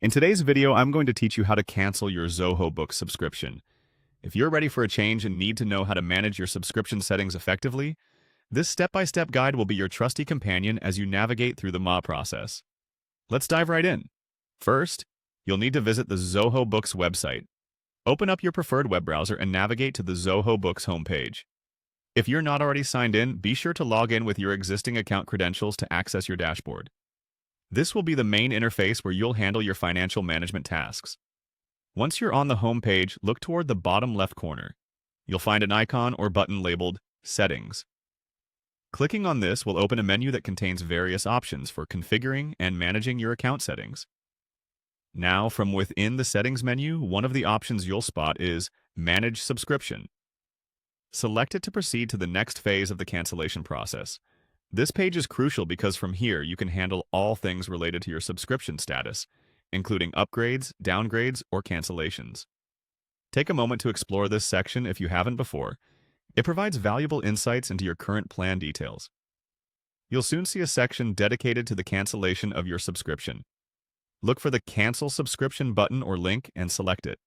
In today's video, I'm going to teach you how to cancel your Zoho Books subscription. If you're ready for a change and need to know how to manage your subscription settings effectively, this step-by-step guide will be your trusty companion as you navigate through the process. Let's dive right in. First, you'll need to visit the Zoho Books website. Open up your preferred web browser and navigate to the Zoho Books homepage. If you're not already signed in, be sure to log in with your existing account credentials to access your dashboard. This will be the main interface where you'll handle your financial management tasks. Once you're on the home page, look toward the bottom left corner. You'll find an icon or button labeled Settings. Clicking on this will open a menu that contains various options for configuring and managing your account settings. Now, from within the Settings menu, one of the options you'll spot is Manage Subscription. Select it to proceed to the next phase of the cancellation process. This page is crucial because from here you can handle all things related to your subscription status, including upgrades, downgrades, or cancellations. Take a moment to explore this section if you haven't before. It provides valuable insights into your current plan details. You'll soon see a section dedicated to the cancellation of your subscription. Look for the Cancel Subscription button or link and select it.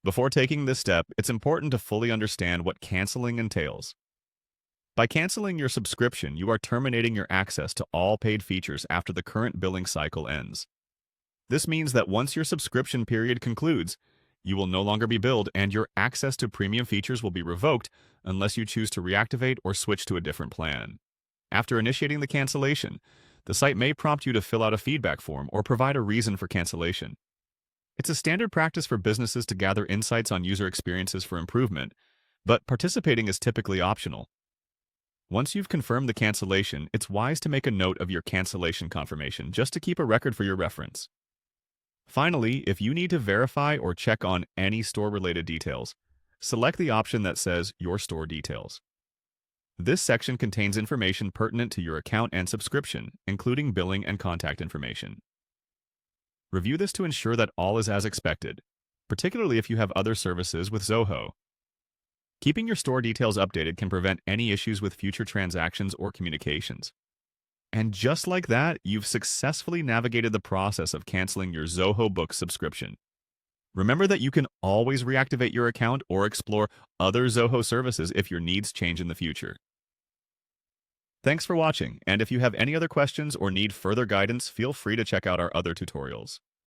Before taking this step, it's important to fully understand what canceling entails. By canceling your subscription, you are terminating your access to all paid features after the current billing cycle ends. This means that once your subscription period concludes, you will no longer be billed and your access to premium features will be revoked unless you choose to reactivate or switch to a different plan. After initiating the cancellation, the site may prompt you to fill out a feedback form or provide a reason for cancellation. It's a standard practice for businesses to gather insights on user experiences for improvement, but participating is typically optional. Once you've confirmed the cancellation, it's wise to make a note of your cancellation confirmation just to keep a record for your reference. Finally, if you need to verify or check on any store-related details, select the option that says Your Store Details. This section contains information pertinent to your account and subscription, including billing and contact information. Review this to ensure that all is as expected, particularly if you have other services with Zoho. Keeping your store details updated can prevent any issues with future transactions or communications. And just like that, you've successfully navigated the process of canceling your Zoho Books subscription. Remember that you can always reactivate your account or explore other Zoho services if your needs change in the future. Thanks for watching, and if you have any other questions or need further guidance, feel free to check out our other tutorials.